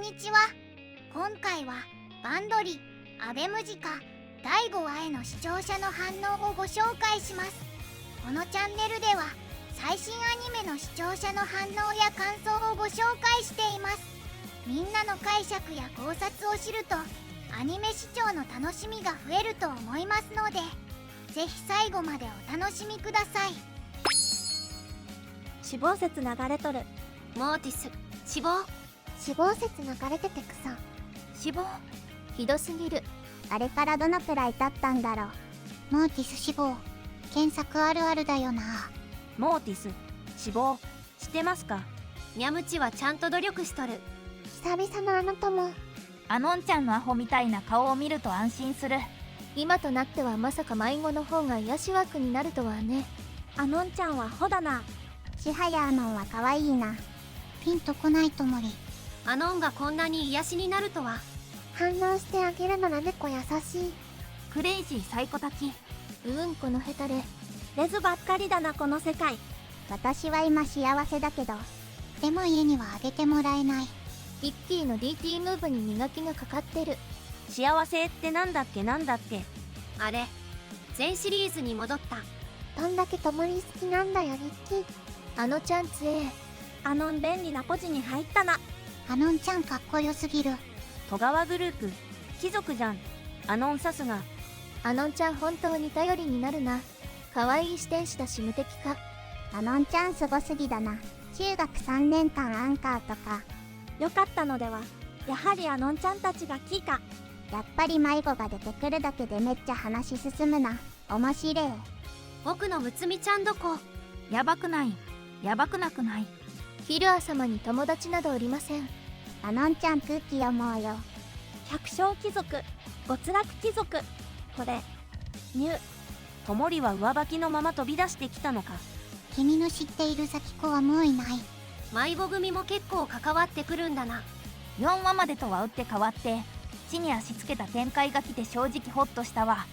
にちは。今回はバンドリ、アベムジカ、第5話への視聴者の反応をご紹介します。このチャンネルでは最新アニメの視聴者の反応や感想をご紹介しています。みんなの解釈や考察を知るとアニメ視聴の楽しみが増えると思いますので、ぜひ最後までお楽しみください。死亡説流れとる。モーティス死亡。死亡説流れてて草。死亡ひどすぎる。あれからどのくらい経ったんだろう。モーティス死亡、検索あるあるだよな。モーティス死亡してますか？ミャムチはちゃんと努力しとる。久々のあの友。アノンちゃんのアホみたいな顔を見ると安心する。今となってはまさか迷子の方が癒し枠になるとはね。アノンちゃんはほだな。ちはやあのんは可愛いな。ピンとこないともり。アノンがこんなに癒しになるとは。反応してあげるなら猫優しい。クレイジーサイコタキ。このヘタレ。レズばっかりだなこの世界。私は今幸せだけど、でも家にはあげてもらえない。ビッキーの DT ムーブに磨きがかかってる。幸せってなんだっけなんだっけ。あれ全シリーズに戻った。どんだけ共に好きなんだよリッキー。あのちゃんつえ。アノン便利なポジに入ったな。アノンちゃんかっこよすぎる。戸川グループ貴族じゃん。アノンさすが。アノンちゃん本当に頼りになるな。可愛い視点士だし無敵か。アノンちゃんすごすぎだな。中学3年間アンカーとか。よかったのでは。やはりアノンちゃんたちがキーか。やっぱり迷子が出てくるだけでめっちゃ話進むな。面白い。僕のむつみちゃんどこ？やばくない。やばくなくない。キルア様に友達などおりません。アノンちゃん空気読もうよ。百姓貴族、没落貴族。これニュー。ともりは上履きのまま飛び出してきたのか。君の知っている咲子はもういない。迷子組も結構関わってくるんだな。4話までとは打って変わって地に足つけた展開が来て正直ホッとしたわ。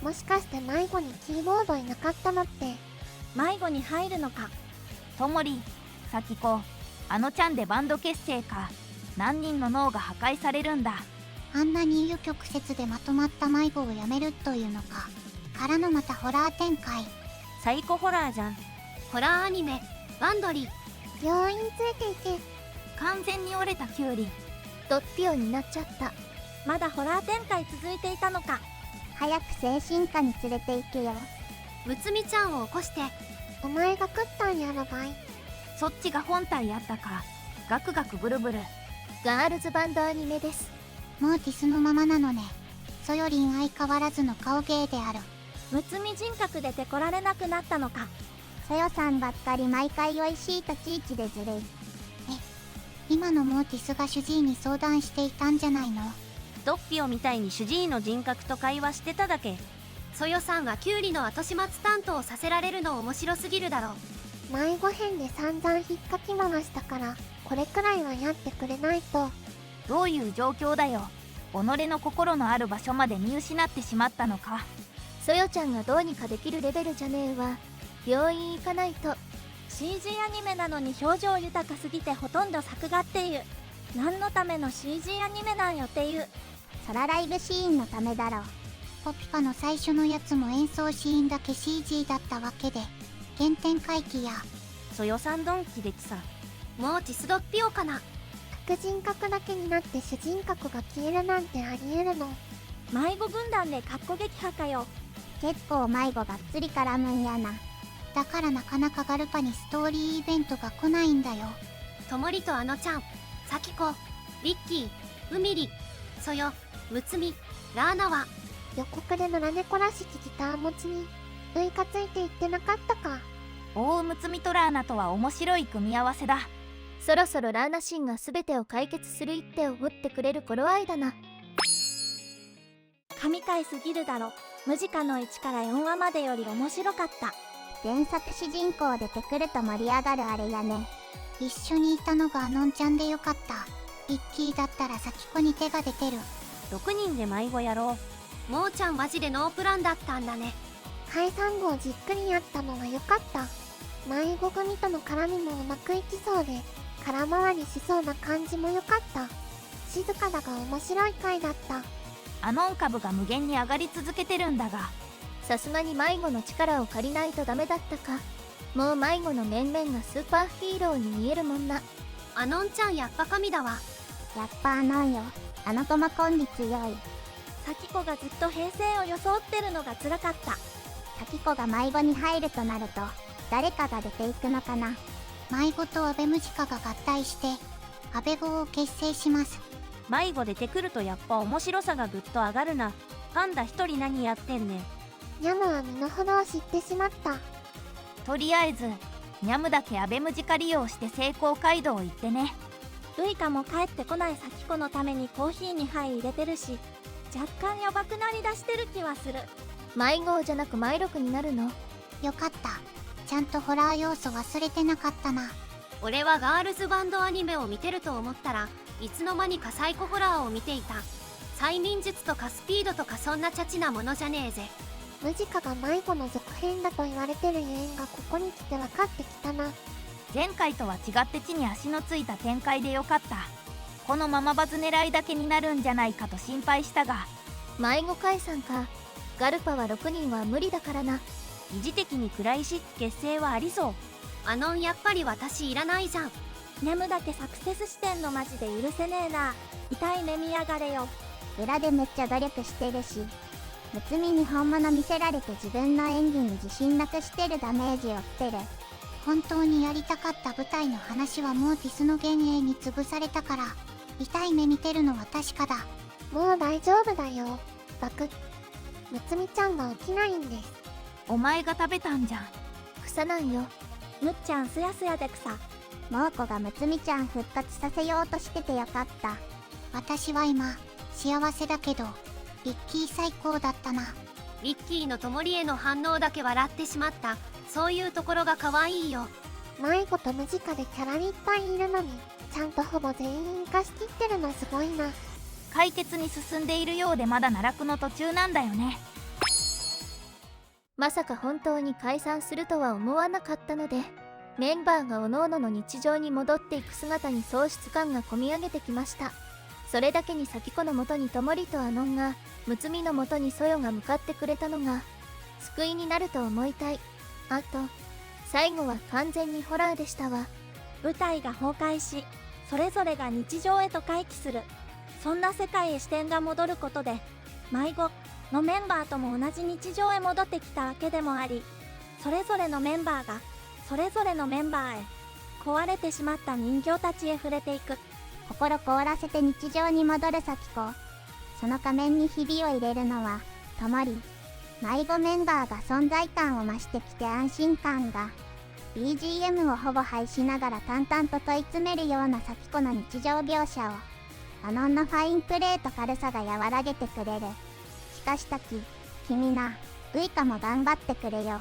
もしかして迷子にキーボードいなかったのって。迷子に入るのか。ともり、さきこ、あのちゃんでバンド結成か。何人の脳が破壊されるんだ。あんなに紆余曲折でまとまった迷子をやめるというのか。からのまたホラー展開。サイコホラーじゃん。ホラーアニメバンドリ。病院ついていけ。完全に折れたキュウリ。ドッピオになっちゃった。まだホラー展開続いていたのか。早く精神科に連れて行けよ。むつみちゃんを起こして。お前が食ったんやろばい。そっちが本体やったか。ガクガクブルブル。ガールズバンドアニメです。モーティスのままなのね。そよりん相変わらずの顔芸である。むつみ人格でてこられなくなったのか。そよさんばっかり毎回おいしい立ち位置でずるい。今のモーティスが主治医に相談していたんじゃないの？ドッピオみたいに主治医の人格と会話してただけ。そよさんはキュウリの後始末担当させられるの面白すぎるだろう。迷子編で散々引っかき回したから、これくらいはやってくれないと。どういう状況だよ。己の心のある場所まで見失ってしまったのか。そよちゃんがどうにかできるレベルじゃねえわ。病院行かないと。 CG アニメなのに表情豊かすぎてほとんど作画っていう。何のための CG アニメなんよっていう。そらライブシーンのためだろう。ポピカの最初のやつも演奏シーンだけ CG だったわけで、原点回帰や。そよさんドンキでちさ。モーティスドッピオかな。副人格だけになって主人格が消えるなんてありえるの？迷子軍団でかっこ撃破かよ。結構迷子がっつり絡むんやな。だからなかなかガルパにストーリーイベントが来ないんだよ。ともりとあのちゃん、さきこ、リッキー、ウミリ、そよ、むつみ、ラーナは。予告で野良猫らしきギター持ちにウイカついていってなかったか。大むつみとラーナとは面白い組み合わせだ。そろそろラーナシンが全てを解決する一手を打ってくれる頃合いだな。神回すぎるだろ。ムジカの1から4話までより面白かった。原作主人公出てくると盛り上がるあれやね。一緒にいたのがアノンちゃんでよかった。リッキーだったら先っぽに手が出てる。6人で迷子やろう。もーちゃんマジでノープランだったんだね。解散後じっくりやったのはよかった。迷子組との絡みもうまくいきそうで、空回りしそうな感じもよかった。静かだが面白い回だった。アノン株が無限に上がり続けてるんだが、さすがに迷子の力を借りないとダメだったか。もう迷子の面々がスーパーヒーローに見えるもんな。アノンちゃんやっぱ神だわ。やっぱあのんよ。あの子もコンビ強い。サキコがずっと平成を装ってるのが辛かった。サキコが迷子に入るとなると誰かが出ていくのかな。迷子とアベムジカが合体してアベゴを結成します。迷子出てくるとやっぱ面白さがぐっと上がるな。パンダ一人何やってんねん。ニャムは身の程を知ってしまった。とりあえずニャムだけアベムジカ利用して成功街道行ってね。ウイカも帰ってこないサキコのためにコーヒーに灰入れてるし、若干ヤバくなりだしてる気はする。迷子じゃなく迷録になるの？よかった。ちゃんとホラー要素忘れてなかったな。俺はガールズバンドアニメを見てると思ったらいつの間にかサイコホラーを見ていた。催眠術とかスピードとかそんなチャチなものじゃねえぜ。ムジカが迷子の続編だと言われてるゆえんがここに来て分かってきたな。前回とは違って地に足のついた展開でよかった。このままバズ狙いだけになるんじゃないかと心配したが、迷子解散か。ガルパは6人は無理だからな。疑似的にクライシック結成はありそう。アノンやっぱり私いらないじゃん。ネムだけサクセスしてんのマジで許せねえな。痛いね見やがれよ。裏でめっちゃ努力してるし、むつみに本物見せられて自分の演技に自信なくしてるダメージを負ってる。本当にやりたかった舞台の話はモーティスの幻影に潰されたから、痛い目見てるのは確かだ。もう大丈夫だよ。バクッ。むつみちゃんが起きないんです。お前が食べたんじゃん。草なんよ。むっちゃんすやすやで草。モーコがむつみちゃん復活させようとしててよかった。私は今幸せだけどリッキー最高だったな。リッキーのともりへの反応だけ笑ってしまった。そういうところが可愛いよ。迷子とムジカでキャラいっぱいいるのにちゃんとほぼ全員化しきってるのすごいな。解決に進んでいるようでまだ奈落の途中なんだよね。まさか本当に解散するとは思わなかったので、メンバーがおのおのの日常に戻っていく姿に喪失感がこみ上げてきました。それだけにサキコのもとにともりとアノンが、むつみのもとにソヨが向かってくれたのが救いになると思いたい。あと最後は完全にホラーでしたわ。舞台が崩壊し、それぞれが日常へと回帰する、そんな世界へ視点が戻ることで迷子のメンバーとも同じ日常へ戻ってきたわけでもあり、それぞれのメンバーがそれぞれのメンバーへ、壊れてしまった人形たちへ触れていく。心凍らせて日常に戻るサキコ。その仮面にひびを入れるのはともり。迷子メンバーが存在感を増してきて安心感が。 BGM をほぼ廃しながら淡々と問い詰めるようなサキコの日常描写をアノンのファインプレーと軽さが和らげてくれる。しかしタキ、君な、ウイカも頑張ってくれよ。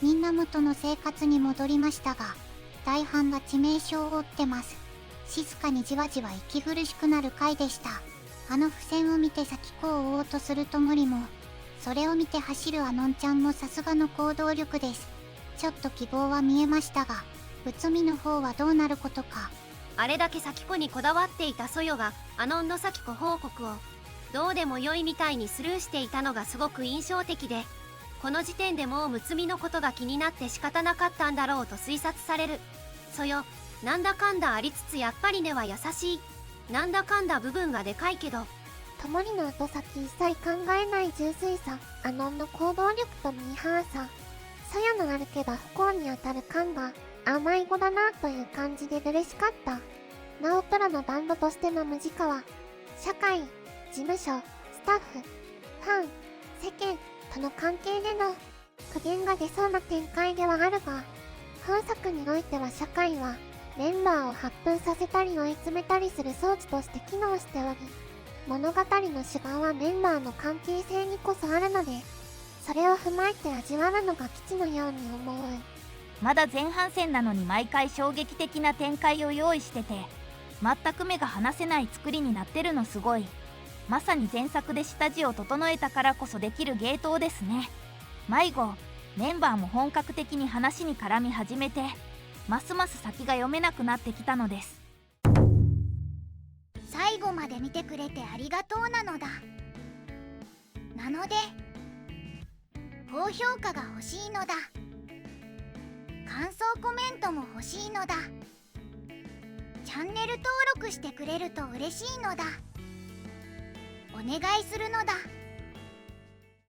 みんな元の生活に戻りましたが、大半が致命傷を負ってます。静かにじわじわ息苦しくなる回でした。あの付箋を見てサキコを追おうとするともりも、それを見て走るアノンちゃんもさすがの行動力です。ちょっと希望は見えましたが、うつみの方はどうなることか。あれだけサキコにこだわっていたソヨがアノンのサキコ報告をどうでもよいみたいにスルーしていたのがすごく印象的で、この時点でもうむつみのことが気になって仕方なかったんだろうと推察される。ソヨ、なんだかんだありつつやっぱり根は優しい。なんだかんだ部分がでかいけど、ともりの後先一切考えない純粋さ、アノンの行動力とミーハーさ、ソヨの悪けば不幸に当たる感が甘い子だなという感じで嬉しかった。ナオプラのバンドとしてのムジカは、社会、事務所、スタッフ、ファン、世間との関係での苦言が出そうな展開ではあるが、本作においては社会はメンバーを発奮させたり追い詰めたりする装置として機能しており、物語の主眼はメンバーの関係性にこそあるので、それを踏まえて味わうのが基地のように思う。まだ前半戦なのに毎回衝撃的な展開を用意してて、全く目が離せない作りになってるのすごい。まさに前作で下地を整えたからこそできる芸当ですね。迷子メンバーも本格的に話に絡み始めて、ますます先が読めなくなってきたのです。最後後まで見てくれてありがとうなのだ。なので高評価が欲しいのだ。感想コメントも欲しいのだ。チャンネル登録してくれると嬉しいのだ。お願いするのだ。